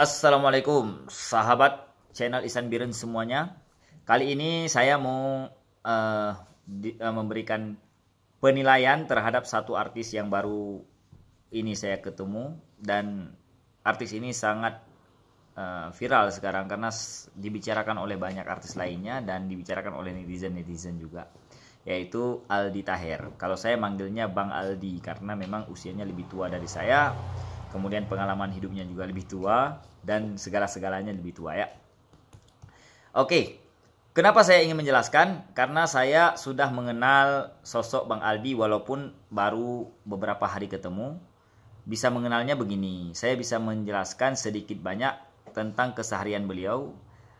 Assalamualaikum sahabat channel Ihsan Biren semuanya. Kali ini saya mau memberikan penilaian terhadap satu artis yang baru ini saya ketemu, dan artis ini sangat viral sekarang karena dibicarakan oleh banyak artis lainnya dan dibicarakan oleh netizen juga, yaitu Aldi Taher. Kalau saya manggilnya Bang Aldi karena memang usianya lebih tua dari saya, kemudian pengalaman hidupnya juga lebih tua, dan segala-segalanya lebih tua ya. Oke, kenapa saya ingin menjelaskan? Karena saya sudah mengenal sosok Bang Aldi walaupun baru beberapa hari ketemu. Bisa mengenalnya begini, saya bisa menjelaskan sedikit banyak tentang keseharian beliau,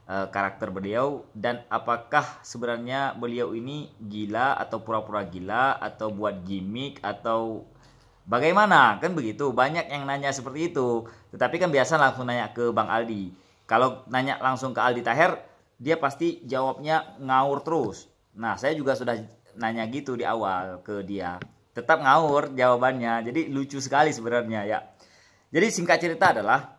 karakter beliau, dan apakah sebenarnya beliau ini gila atau pura-pura gila atau buat gimmick atau bagaimana, kan begitu. Banyak yang nanya seperti itu. Tetapi kan biasa langsung nanya ke Bang Aldi. Kalau nanya langsung ke Aldi Taher, dia pasti jawabnya ngawur terus. Nah, saya juga sudah nanya gitu di awal ke dia. Tetap ngawur jawabannya. Jadi lucu sekali sebenarnya ya. Jadi singkat cerita adalah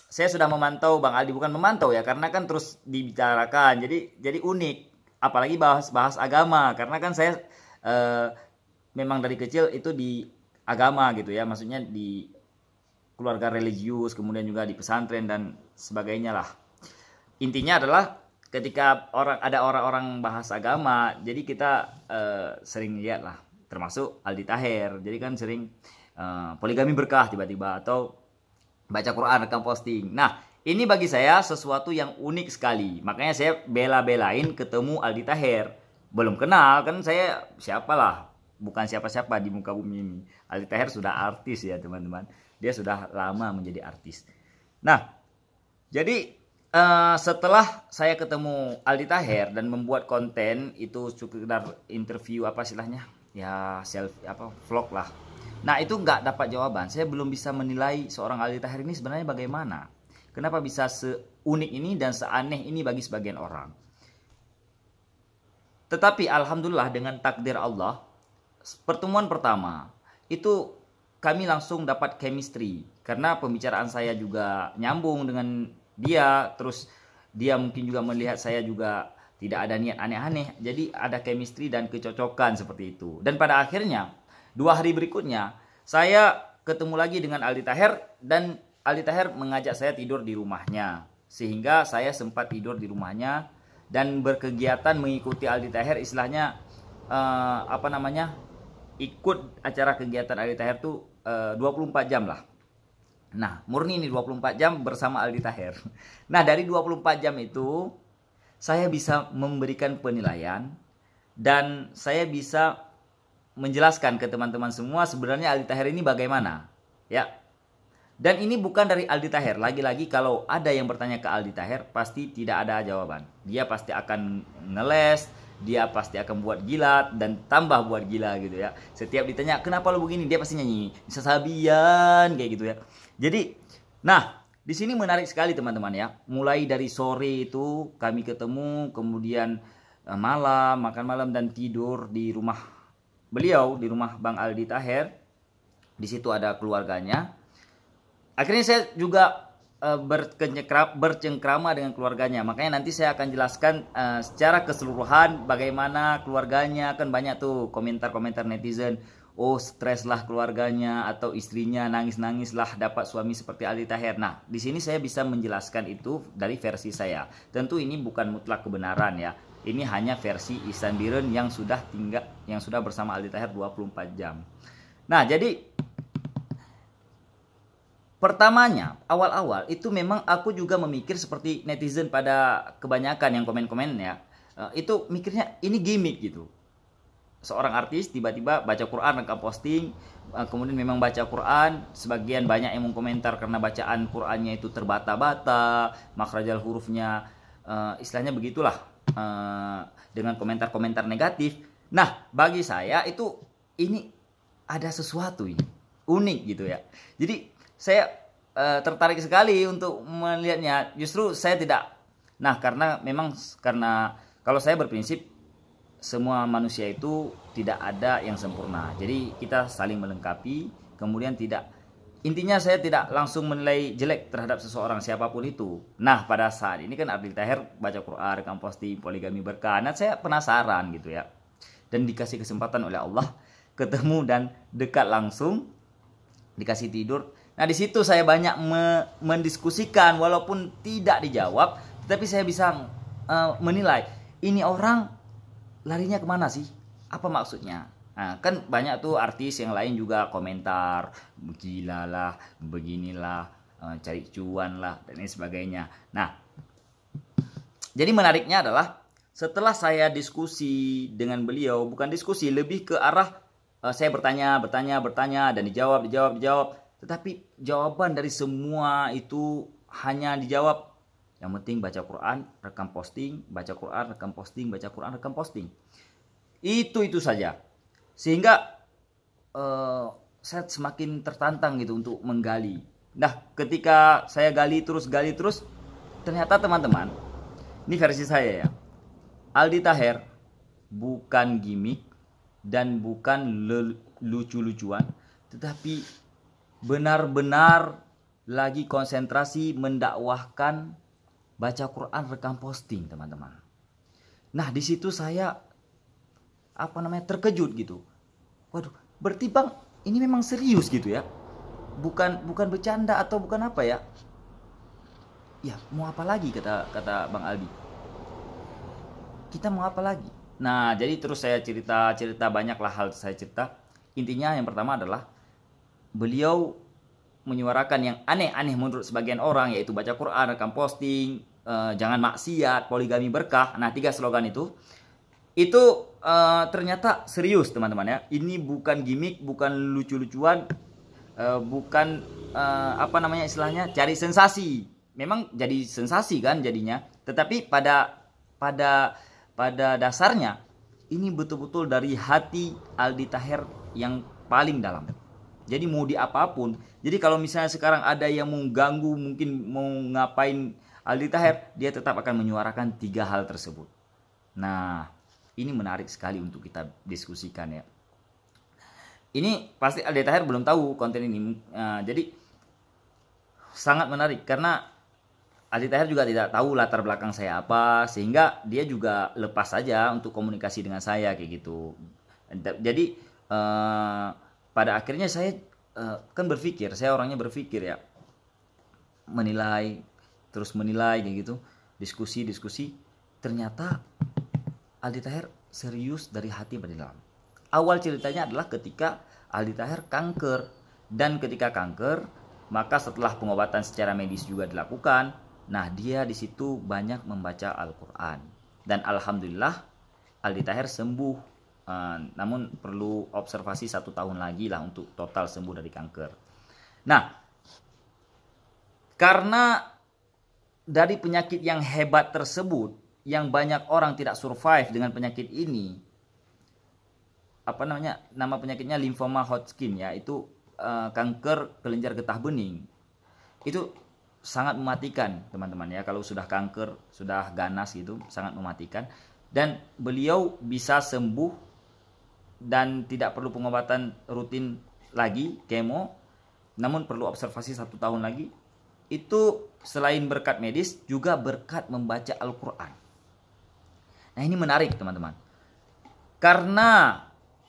saya sudah memantau Bang Aldi, bukan memantau ya, karena kan terus dibicarakan. Jadi unik, apalagi bahas agama, karena kan saya memang dari kecil itu di agama gitu ya, maksudnya di keluarga religius, kemudian juga di pesantren dan sebagainya lah. Intinya adalah ketika ada orang-orang bahas agama, jadi kita sering lihat lah, termasuk Aldi Taher. Jadi kan sering poligami berkah tiba-tiba, atau baca Quran rekam posting. Nah, ini bagi saya sesuatu yang unik sekali. Makanya saya bela-belain ketemu Aldi Taher. Belum kenal kan saya, siapalah, bukan siapa-siapa di muka bumi ini. Aldi Taher sudah artis ya teman-teman. Dia sudah lama menjadi artis. Nah, jadi setelah saya ketemu Aldi Taher dan membuat konten itu sekedar interview apa istilahnya, ya selfie apa vlog lah. Nah, itu nggak dapat jawaban. Saya belum bisa menilai seorang Aldi Taher ini sebenarnya bagaimana. Kenapa bisa seunik ini dan seaneh ini bagi sebagian orang. Tetapi alhamdulillah dengan takdir Allah, pertemuan pertama itu kami langsung dapat chemistry. Karena pembicaraan saya juga nyambung dengan dia. Terus dia mungkin juga melihat saya juga tidak ada niat aneh-aneh. Jadi ada chemistry dan kecocokan seperti itu. Dan pada akhirnya 2 hari berikutnya saya ketemu lagi dengan Aldi Taher, dan Aldi Taher mengajak saya tidur di rumahnya, sehingga saya sempat tidur di rumahnya dan berkegiatan mengikuti Aldi Taher, istilahnya ikut acara kegiatan Aldi Taher tuh 24 jam lah. Nah, murni ini 24 jam bersama Aldi Taher. Nah, dari 24 jam itu saya bisa memberikan penilaian dan saya bisa menjelaskan ke teman-teman semua sebenarnya Aldi Taher ini bagaimana ya. Dan ini bukan dari Aldi Taher. Lagi-lagi kalau ada yang bertanya ke Aldi Taher, pasti tidak ada jawaban. Dia pasti akan ngeles, dia pasti akan buat gila dan tambah buat gila gitu ya. Setiap ditanya kenapa lo begini, dia pasti nyanyi Sasabian kayak gitu ya. Jadi, nah di sini menarik sekali teman-teman ya. Mulai dari sore itu kami ketemu, kemudian malam, makan malam dan tidur di rumah beliau, di rumah Bang Aldi Taher. Di situ ada keluarganya. Akhirnya saya juga bercengkrama dengan keluarganya. Makanya nanti saya akan jelaskan secara keseluruhan bagaimana keluarganya. Kan banyak tuh komentar-komentar netizen, oh stres lah keluarganya, atau istrinya nangis-nangis lah dapat suami seperti Aldi Taher. Nah, di sini saya bisa menjelaskan itu dari versi saya. Tentu ini bukan mutlak kebenaran ya. Ini hanya versi Ihsan Biren yang sudah bersama Aldi Taher 24 jam. Nah, jadi pertamanya, awal-awal itu memang aku juga memikir seperti netizen pada kebanyakan yang komen-komen ya. Itu mikirnya ini gimmick gitu. Seorang artis tiba-tiba baca Quran rekam posting, kemudian memang baca Quran, sebagian banyak yang mengkomentar karena bacaan Qurannya itu terbata-bata, makhrajal hurufnya istilahnya begitulah, dengan komentar-komentar negatif. Nah, bagi saya itu ini ada sesuatu ini unik gitu ya. Jadi saya tertarik sekali untuk melihatnya. Justru saya tidak. Nah, karena kalau saya berprinsip semua manusia itu tidak ada yang sempurna. Jadi kita saling melengkapi, kemudian tidak intinya saya tidak langsung menilai jelek terhadap seseorang siapapun itu. Nah, pada saat ini kan Aldi Taher baca Quran, rekam posting, poligami berkah. Nah, saya penasaran gitu ya. Dan dikasih kesempatan oleh Allah ketemu dan dekat langsung, dikasih tidur. Nah, di situ saya banyak mendiskusikan walaupun tidak dijawab, tetapi saya bisa menilai ini orang larinya kemana sih? Apa maksudnya? Nah, kan banyak tuh artis yang lain juga komentar, gila lah, beginilah, cari cuan lah, dan lain sebagainya. Nah, jadi menariknya adalah setelah saya diskusi dengan beliau, bukan diskusi, lebih ke arah saya bertanya, dan dijawab. Tetapi jawaban dari semua itu hanya dijawab, yang penting baca Quran, rekam posting, baca Quran, rekam posting, baca Quran, rekam posting. Itu saja. Sehingga saya semakin tertantang gitu untuk menggali. Nah, ketika saya gali terus, ternyata teman-teman, ini versi saya ya, Aldi Taher bukan gimmick dan bukan lucu-lucuan, tetapi benar-benar lagi konsentrasi mendakwahkan baca Quran, rekam posting, teman-teman. Nah, di situ saya terkejut gitu. Waduh, berarti Bang ini memang serius gitu ya. Bukan bercanda atau bukan apa ya. Ya, mau apa lagi kata Bang Aldi. Kita mau apa lagi? Nah, jadi terus saya cerita banyaklah hal saya cerita. Intinya yang pertama adalah beliau menyuarakan yang aneh-aneh menurut sebagian orang, yaitu baca Quran, rekam posting, jangan maksiat, poligami berkah. Nah, 3 slogan itu ternyata serius teman-teman ya. Ini bukan gimmick, bukan lucu-lucuan, bukan istilahnya cari sensasi. Memang jadi sensasi kan jadinya, tetapi pada dasarnya ini betul-betul dari hati Aldi Taher yang paling dalam. Jadi mau di apapun. Jadi kalau misalnya sekarang ada yang mau ganggu, mungkin mau ngapain Aldi Taher, dia tetap akan menyuarakan 3 hal tersebut. Nah, ini menarik sekali untuk kita diskusikan ya. Ini pasti Aldi Taher belum tahu konten ini. Jadi sangat menarik karena Aldi Taher juga tidak tahu latar belakang saya apa, sehingga dia juga lepas saja untuk komunikasi dengan saya kayak gitu. Jadi pada akhirnya saya kan berpikir, saya orangnya berpikir ya, menilai kayak gitu, diskusi. Ternyata Aldi Taher serius dari hati pada dalam. Awal ceritanya adalah ketika Aldi Taher kanker, dan ketika kanker maka setelah pengobatan secara medis juga dilakukan, nah dia di situ banyak membaca Al-Quran dan alhamdulillah Aldi Taher sembuh, namun perlu observasi 1 tahun lagi lah untuk total sembuh dari kanker. Nah, karena dari penyakit yang hebat tersebut, yang banyak orang tidak survive dengan penyakit ini, nama penyakitnya limfoma Hodgkin ya, itu kanker kelenjar getah bening. Itu sangat mematikan teman-teman ya, kalau sudah kanker, sudah ganas gitu, sangat mematikan. Dan beliau bisa sembuh dan tidak perlu pengobatan rutin lagi, kemo, namun perlu observasi 1 tahun lagi. Itu selain berkat medis, juga berkat membaca Al-Quran. Nah, ini menarik teman-teman. Karena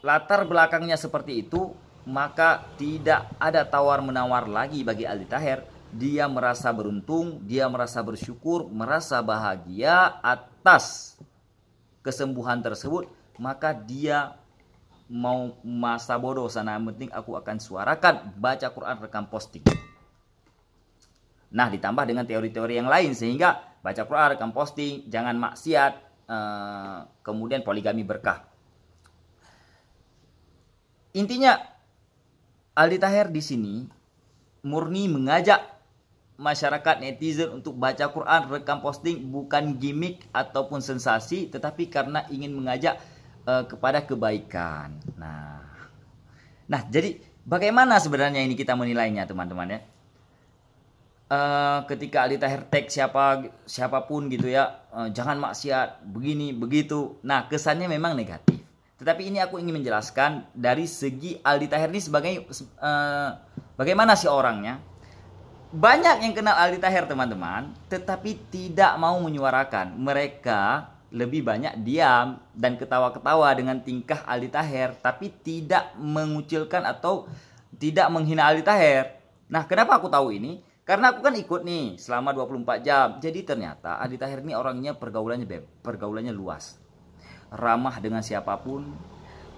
latar belakangnya seperti itu, maka tidak ada tawar-menawar lagi bagi Aldi Taher. Dia merasa beruntung, dia merasa bersyukur, merasa bahagia atas kesembuhan tersebut. Maka dia mau masa bodoh sana, yang penting aku akan suarakan baca Quran, rekam posting. Nah, ditambah dengan teori-teori yang lain, sehingga baca Quran, rekam posting, jangan maksiat, kemudian poligami berkah. Intinya Aldi Taher di sini murni mengajak masyarakat netizen untuk baca Quran, rekam posting, bukan gimmick ataupun sensasi, tetapi karena ingin mengajak kepada kebaikan. Nah, jadi bagaimana sebenarnya ini kita menilainya teman-teman ya? Ketika Aldi Taher tag siapapun gitu ya, jangan maksiat, begini begitu. Nah, kesannya memang negatif. Tetapi ini aku ingin menjelaskan dari segi Aldi Taher ini sebagai Bagaimana sih orangnya? Banyak yang kenal Aldi Taher teman-teman, tetapi tidak mau menyuarakan. Mereka lebih banyak diam dan ketawa-ketawa dengan tingkah Aldi Taher, tapi tidak mengucilkan atau tidak menghina Aldi Taher. Nah, kenapa aku tahu ini? Karena aku kan ikut nih selama 24 jam. Jadi ternyata Aldi Taher ini orangnya pergaulannya luas. Ramah dengan siapapun,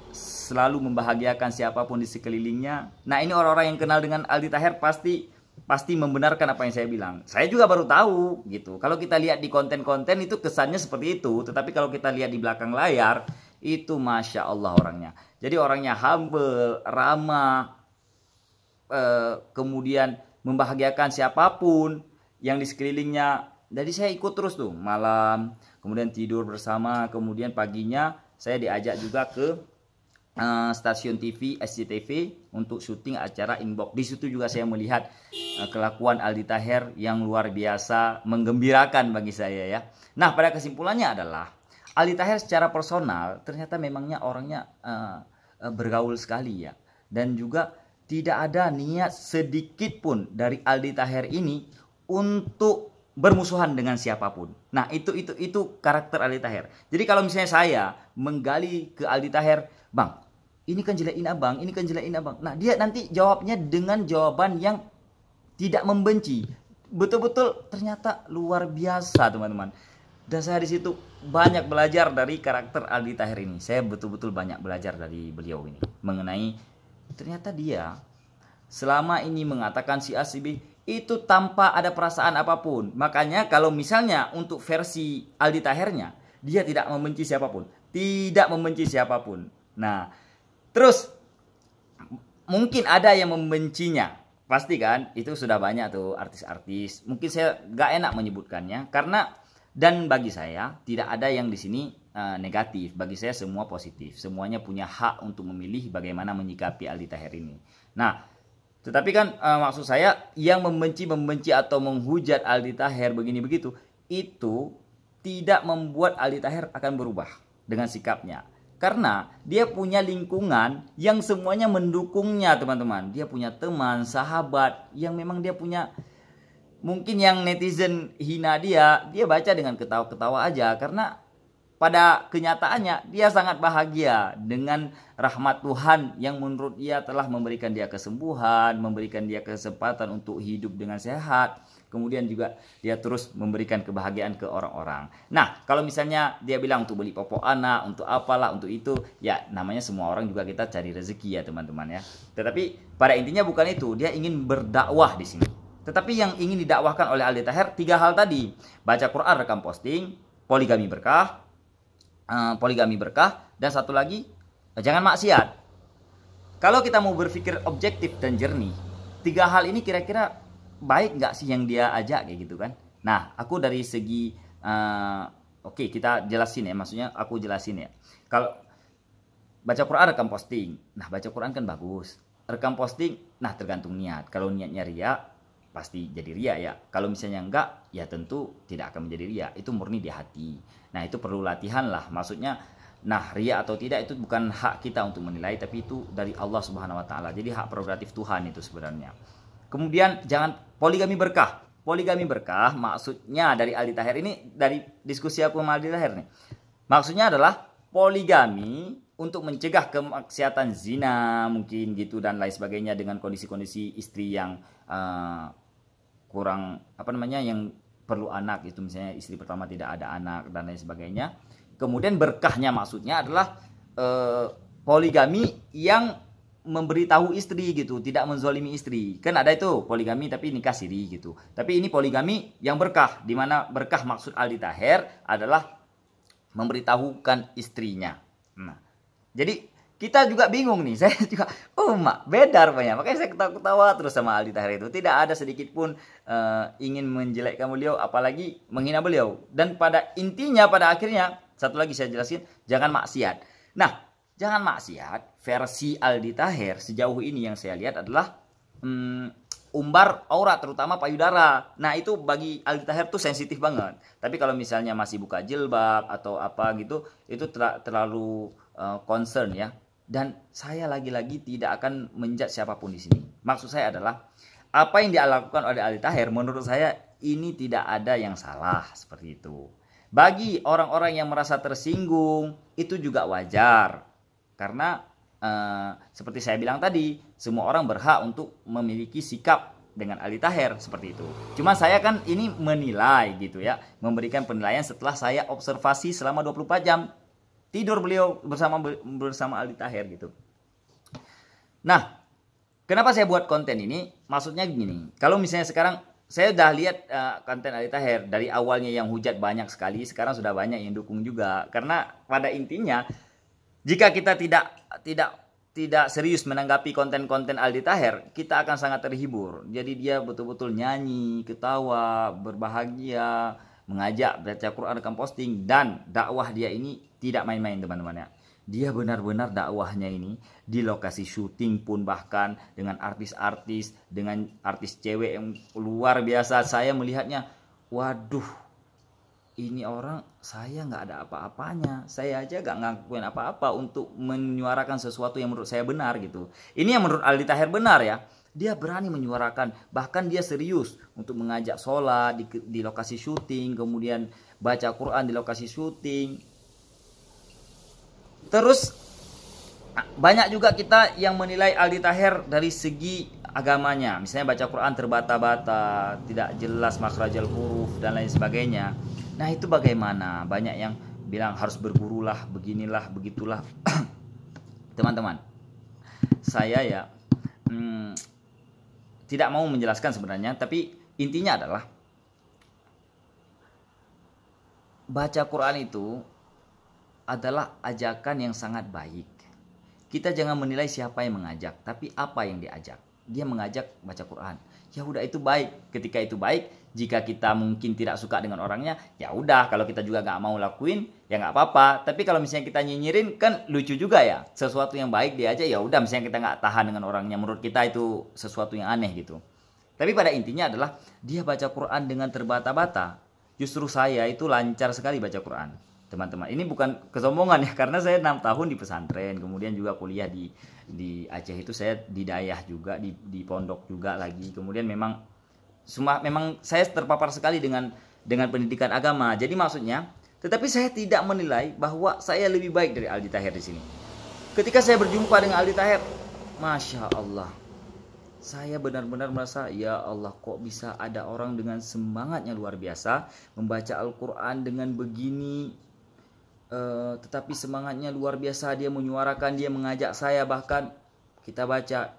selalu membahagiakan siapapun di sekelilingnya. Nah, ini orang-orang yang kenal dengan Aldi Taher pasti membenarkan apa yang saya bilang. Saya juga baru tahu gitu. Kalau kita lihat di konten-konten itu kesannya seperti itu, tetapi kalau kita lihat di belakang layar itu masya Allah orangnya. Jadi orangnya humble, ramah, kemudian membahagiakan siapapun yang di sekelilingnya. Jadi saya ikut terus tuh malam, kemudian tidur bersama, kemudian paginya saya diajak juga ke stasiun TV SCTV untuk syuting acara Inbox. Di situ juga saya melihat kelakuan Aldi Taher yang luar biasa, menggembirakan bagi saya ya. Nah, pada kesimpulannya adalah Aldi Taher secara personal ternyata memangnya orangnya bergaul sekali ya, dan juga tidak ada niat sedikit pun dari Aldi Taher ini untuk bermusuhan dengan siapapun. Nah, itu karakter Aldi Taher. Jadi kalau misalnya saya menggali ke Aldi Taher, "Bang, ini kan jelekin abang, ini kan jelekin abang." Nah, dia nanti jawabnya dengan jawaban yang tidak membenci. Betul-betul ternyata luar biasa, teman-teman. Dan saya di situ banyak belajar dari karakter Aldi Taher ini. Saya betul-betul banyak belajar dari beliau ini mengenai ternyata dia selama ini mengatakan si A si B itu tanpa ada perasaan apapun. Makanya kalau misalnya untuk versi Aldi Tahernya, dia tidak membenci siapapun, tidak membenci siapapun. Nah, terus mungkin ada yang membencinya, pasti kan? Itu sudah banyak tuh artis-artis. Mungkin saya gak enak menyebutkannya karena, dan bagi saya tidak ada yang di sini negatif. Bagi saya semua positif. Semuanya punya hak untuk memilih bagaimana menyikapi Aldi Taher ini. Nah, tetapi kan maksud saya yang membenci atau menghujat Aldi Taher begini begitu, itu tidak membuat Aldi Taher akan berubah dengan sikapnya. Karena dia punya lingkungan yang semuanya mendukungnya, teman-teman. Dia punya teman, sahabat yang memang dia punya, mungkin yang netizen hina dia baca dengan ketawa-ketawa aja. Karena pada kenyataannya dia sangat bahagia dengan rahmat Tuhan yang menurut dia telah memberikan dia kesembuhan, memberikan dia kesempatan untuk hidup dengan sehat. Kemudian juga dia terus memberikan kebahagiaan ke orang-orang. Nah, kalau misalnya dia bilang untuk beli popok anak, untuk apalah, untuk itu, ya namanya semua orang juga kita cari rezeki ya teman-teman ya. Tetapi pada intinya bukan itu, dia ingin berdakwah di sini. Tetapi yang ingin didakwahkan oleh Aldi Taher 3 hal tadi: baca Quran, rekam posting, poligami berkah, dan satu lagi jangan maksiat. Kalau kita mau berpikir objektif dan jernih, 3 hal ini kira-kira baik nggak sih yang dia ajak kayak gitu kan? Nah, aku dari segi oke, kita jelasin ya, maksudnya aku jelasin ya. Kalau baca Quran, rekam posting, nah baca Quran kan bagus, rekam posting, nah tergantung niat. Kalau niatnya ria, pasti jadi ria ya. Kalau misalnya enggak, ya tentu tidak akan menjadi ria. Itu murni di hati. Nah, itu perlu latihan lah. Maksudnya, nah ria atau tidak itu bukan hak kita untuk menilai, tapi itu dari Allah Subhanahu Wa Taala. Jadi hak prerogatif Tuhan itu sebenarnya. Kemudian jangan poligami berkah. Poligami berkah maksudnya dari Aldi Taher ini, dari diskusi aku sama Aldi Taher nih. Maksudnya adalah poligami untuk mencegah kemaksiatan zina mungkin gitu dan lain sebagainya, dengan kondisi-kondisi istri yang kurang yang perlu anak itu, misalnya istri pertama tidak ada anak dan lain sebagainya. Kemudian berkahnya maksudnya adalah poligami yang memberitahu istri gitu, tidak menzolimi istri. Kan ada itu poligami tapi nikah siri gitu. Tapi ini poligami yang berkah, di mana berkah maksud Aldi Taher adalah memberitahukan istrinya. Nah, jadi kita juga bingung nih, saya juga beda rupanya. Makanya saya ketawa-ketawa terus sama Aldi Taher itu. Tidak ada sedikit pun ingin menjelekkan beliau, apalagi menghina beliau. Dan pada intinya, pada akhirnya, satu lagi saya jelasin, jangan maksiat. Nah, jangan maksiat versi Aldi Taher sejauh ini yang saya lihat adalah umbar aurat, terutama payudara. Nah, itu bagi Aldi Taher tuh sensitif banget. Tapi kalau misalnya masih buka jilbab atau apa gitu, itu terlalu concern ya. Dan saya lagi-lagi tidak akan menjudge siapapun di sini. Maksud saya adalah apa yang dilakukan oleh Aldi Taher menurut saya ini tidak ada yang salah seperti itu. Bagi orang-orang yang merasa tersinggung itu juga wajar. Karena seperti saya bilang tadi, semua orang berhak untuk memiliki sikap dengan Aldi Taher seperti itu. Cuma saya kan ini menilai gitu ya, memberikan penilaian setelah saya observasi selama 24 jam tidur beliau bersama Aldi Taher gitu. Nah, kenapa saya buat konten ini? Maksudnya gini, kalau misalnya sekarang saya udah lihat konten Aldi Taher dari awalnya yang hujat banyak sekali, sekarang sudah banyak yang dukung juga. Karena pada intinya jika kita tidak serius menanggapi konten-konten Aldi Taher, kita akan sangat terhibur. Jadi dia betul-betul nyanyi, ketawa, berbahagia, mengajak baca Quran, rekam posting, dan dakwah dia ini tidak main-main teman-teman ya. Dia benar-benar dakwahnya ini di lokasi syuting pun, bahkan dengan artis-artis, dengan artis cewek yang luar biasa. Saya melihatnya, waduh, ini orang saya nggak ada apa-apanya. Saya aja nggak ngakuin apa-apa untuk menyuarakan sesuatu yang menurut saya benar gitu. Ini yang menurut Aldi Taher benar ya. Dia berani menyuarakan, bahkan dia serius untuk mengajak sholat di lokasi syuting, kemudian baca Quran di lokasi syuting. Terus banyak juga kita yang menilai Aldi Taher dari segi agamanya. Misalnya baca Quran terbata-bata, tidak jelas makhrajal huruf dan lain sebagainya. Nah itu bagaimana? Banyak yang bilang harus bergurulah, beginilah, begitulah. Teman-teman, saya ya tidak mau menjelaskan sebenarnya, tapi intinya adalah baca Quran itu adalah ajakan yang sangat baik. Kita jangan menilai siapa yang mengajak, tapi apa yang diajak. Dia mengajak baca Quran. Ya udah itu baik. Ketika itu baik, jika kita mungkin tidak suka dengan orangnya, ya udah. Kalau kita juga nggak mau lakuin, ya nggak apa-apa. Tapi kalau misalnya kita nyinyirin, kan lucu juga ya. Sesuatu yang baik dia aja, ya udah. Misalnya kita nggak tahan dengan orangnya, menurut kita itu sesuatu yang aneh gitu. Tapi pada intinya adalah dia baca Quran dengan terbata-bata. Justru saya itu lancar sekali baca Quran. Teman-teman, ini bukan kesombongan ya, karena saya 6 tahun di pesantren, kemudian juga kuliah di Aceh itu, saya di Dayah juga, di pondok juga lagi. Kemudian memang saya terpapar sekali dengan pendidikan agama. Jadi maksudnya, tetapi saya tidak menilai bahwa saya lebih baik dari Aldi Taher di sini. Ketika saya berjumpa dengan Aldi Taher, Masya Allah, saya benar-benar merasa, ya Allah, kok bisa ada orang dengan semangatnya luar biasa membaca Al-Quran dengan begini. Tetapi semangatnya luar biasa, dia menyuarakan, dia mengajak saya, bahkan kita baca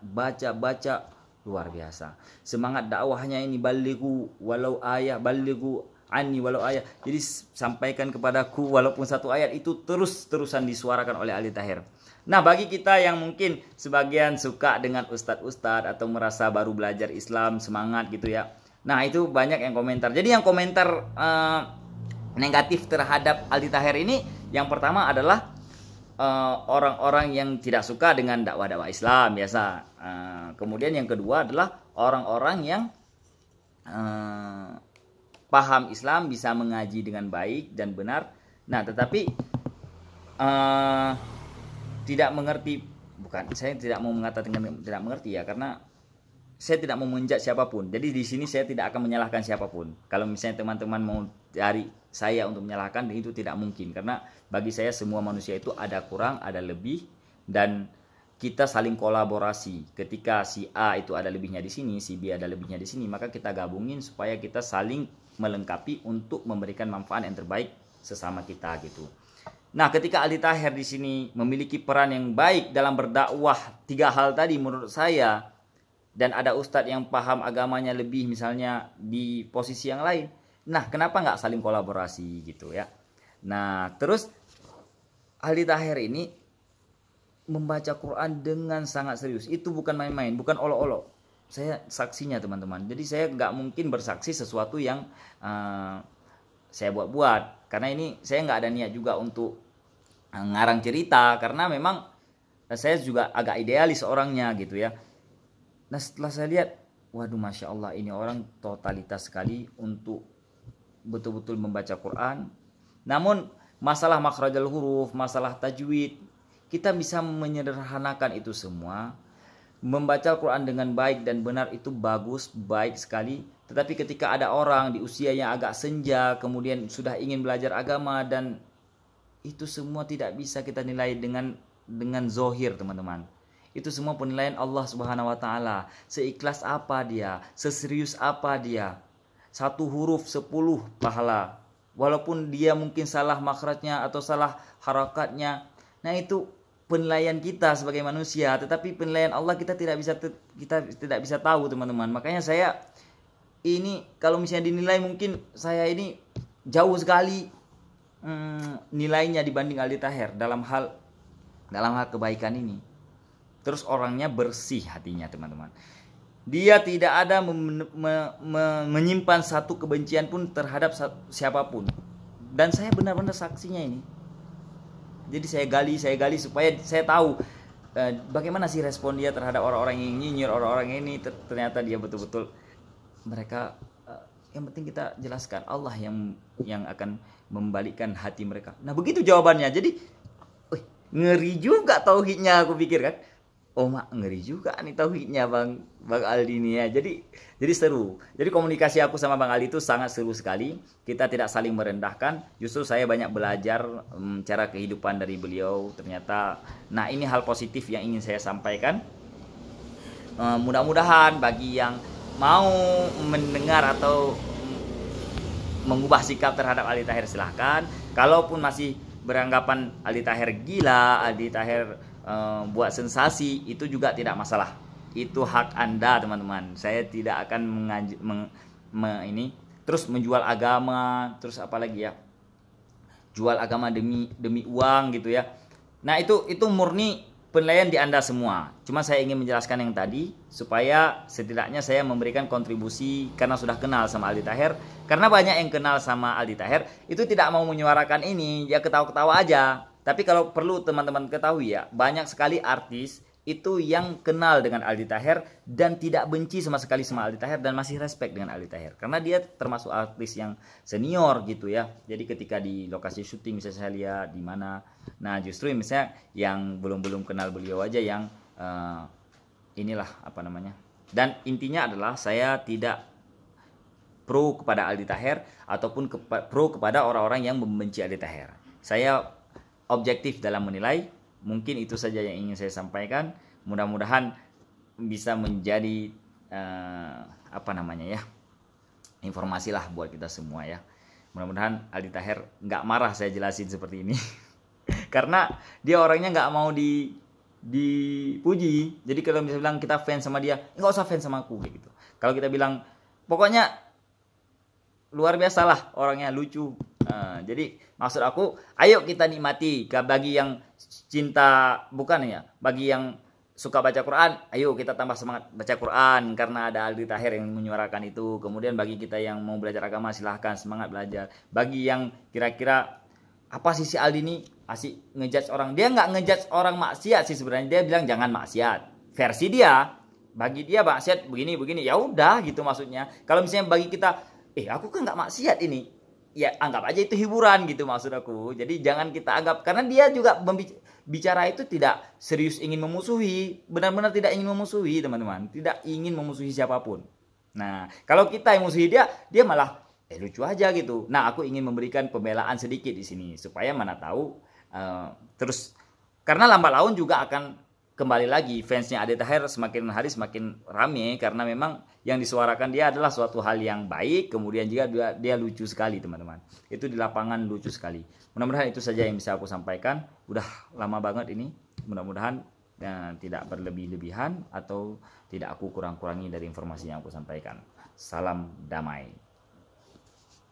luar biasa. Semangat dakwahnya ini, balighu walau ayat, balighu anni walau ayat. Jadi sampaikan kepadaku walaupun satu ayat, itu terus-terusan disuarakan oleh Aldi Taher. Nah, bagi kita yang mungkin sebagian suka dengan ustadz-ustadz atau merasa baru belajar Islam, semangat gitu ya. Nah, itu banyak yang komentar. Jadi yang komentar negatif terhadap Aldi Taher ini, yang pertama adalah orang-orang yang tidak suka dengan dakwah-dakwah Islam biasa. Kemudian yang kedua adalah orang-orang yang paham Islam, bisa mengaji dengan baik dan benar. Nah, tetapi tidak mengerti, bukan, saya tidak mau mengatakan tidak mengerti ya, karena saya tidak mau menjudge siapapun. Jadi di sini saya tidak akan menyalahkan siapapun. Kalau misalnya teman-teman mau cari saya untuk menyalahkan, itu tidak mungkin. Karena bagi saya semua manusia itu ada kurang, ada lebih, dan kita saling kolaborasi. Ketika si A itu ada lebihnya di sini, si B ada lebihnya di sini, maka kita gabungin supaya kita saling melengkapi untuk memberikan manfaat yang terbaik sesama kita gitu. Nah, ketika Aldi Taher di sini memiliki peran yang baik dalam berdakwah 3 hal tadi menurut saya, dan ada ustadz yang paham agamanya lebih misalnya di posisi yang lain, nah kenapa nggak saling kolaborasi gitu ya. Nah, terus Aldi Taher ini membaca Quran dengan sangat serius. Itu bukan main-main, bukan olok-olok. Saya saksinya teman-teman. Jadi saya nggak mungkin bersaksi sesuatu yang saya buat-buat, karena ini saya nggak ada niat juga untuk ngarang cerita, karena memang saya juga agak idealis orangnya gitu ya. Nah, setelah saya lihat, waduh, Masya Allah, ini orang totalitas sekali untuk betul-betul membaca Quran. Namun masalah makhrajal huruf, masalah tajwid, kita bisa menyederhanakan itu semua Membaca Al-Quran dengan baik dan benar itu bagus, baik sekali. Tetapi ketika ada orang di usia yang agak senja, kemudian sudah ingin belajar agama, dan itu semua tidak bisa kita nilai dengan zohir, teman-teman. Itu semua penilaian Allah Subhanahu wa taala. Seikhlas apa dia, seserius apa dia. 1 huruf 10 pahala. Walaupun dia mungkin salah makhrajnya atau salah harakatnya. Nah, itu penilaian kita sebagai manusia, tetapi penilaian Allah kita tidak bisa tahu, teman-teman. Makanya saya ini kalau misalnya dinilai, mungkin saya ini jauh sekali nilainya dibanding Aldi Taher dalam hal kebaikan ini. Terus orangnya bersih hatinya, teman-teman. Dia tidak ada menyimpan satu kebencian pun terhadap siapapun. Dan saya benar-benar saksinya ini. Jadi saya gali supaya saya tahu bagaimana sih respon dia terhadap orang-orang yang nyinyir, orang-orang ini. Ternyata dia betul-betul mereka, yang penting kita jelaskan Allah yang akan membalikkan hati mereka. Nah, begitu jawabannya. Jadi ngeri juga tauhidnya, aku pikir kan. Oh, mak, ngeri juga nih tauhidnya Bang Aldi ini ya. Jadi seru. Jadi komunikasi aku sama Bang Aldi itu sangat seru sekali. Kita tidak saling merendahkan. Justru saya banyak belajar cara kehidupan dari beliau. Ternyata, nah, ini hal positif yang ingin saya sampaikan. Mudah-mudahan bagi yang mau mendengar atau mengubah sikap terhadap Aldi Taher, silahkan. Kalaupun masih beranggapan Aldi Taher gila, Aldi Taher buat sensasi, itu juga tidak masalah. Itu hak Anda, teman-teman. Saya tidak akan terus menjual agama, terus apalagi ya, jual agama demi uang gitu ya. Nah, itu murni penilaian di Anda semua. Cuma saya ingin menjelaskan yang tadi supaya setidaknya saya memberikan kontribusi karena sudah kenal sama Aldi Taher. Karena banyak yang kenal sama Aldi Taher itu tidak mau menyuarakan ini, ya ketawa-ketawa aja. Tapi kalau perlu teman-teman ketahui ya, banyak sekali artis itu yang kenal dengan Aldi Taher dan tidak benci sama sekali sama Aldi Taher dan masih respect dengan Aldi Taher. Karena dia termasuk artis yang senior gitu ya. Jadi ketika di lokasi syuting misalnya saya lihat di mana, nah justru misalnya yang belum kenal beliau aja yang inilah apa namanya. Dan intinya adalah saya tidak pro kepada Aldi Taher ataupun pro kepada orang-orang yang membenci Aldi Taher. Saya objektif dalam menilai. Mungkin itu saja yang ingin saya sampaikan. Mudah-mudahan bisa menjadi informasi lah buat kita semua ya. Mudah-mudahan Aldi Taher nggak marah saya jelasin seperti ini. Karena dia orangnya nggak mau dipuji. Jadi kalau misalnya bilang kita fans sama dia, nggak usah fans sama aku gitu. Kalau kita bilang pokoknya luar biasa lah, orangnya lucu. Jadi maksud aku, ayo kita nikmati. Bagi yang cinta, bagi yang suka baca Quran, ayo kita tambah semangat baca Quran karena ada Aldi Taher yang menyuarakan itu. Kemudian bagi kita yang mau belajar agama, silahkan semangat belajar. Bagi yang kira-kira apa sih si Aldi ini asik ngejudge orang, dia nggak ngejudge orang maksiat sih sebenarnya, dia bilang jangan maksiat. Versi dia, bagi dia maksiat begini, ya udah gitu maksudnya. Kalau misalnya bagi kita, aku kan nggak maksiat ini, ya anggap aja itu hiburan gitu maksud aku. Jadi jangan kita anggap, karena dia juga bicara itu tidak serius ingin memusuhi, benar-benar tidak ingin memusuhi teman-teman, tidak ingin memusuhi siapapun. Nah kalau kita yang musuhi dia malah lucu aja gitu. Nah aku ingin memberikan pembelaan sedikit di sini supaya mana tahu terus, karena lambat laun juga akan kembali lagi fansnya Aldi Taher semakin hari semakin rame, karena memang yang disuarakan dia adalah suatu hal yang baik, kemudian juga dia lucu sekali teman-teman. Itu di lapangan lucu sekali. Mudah-mudahan itu saja yang bisa aku sampaikan. Udah lama banget ini. Mudah-mudahan tidak berlebih-lebihan atau tidak aku kurang-kurangi dari informasi yang aku sampaikan. Salam damai.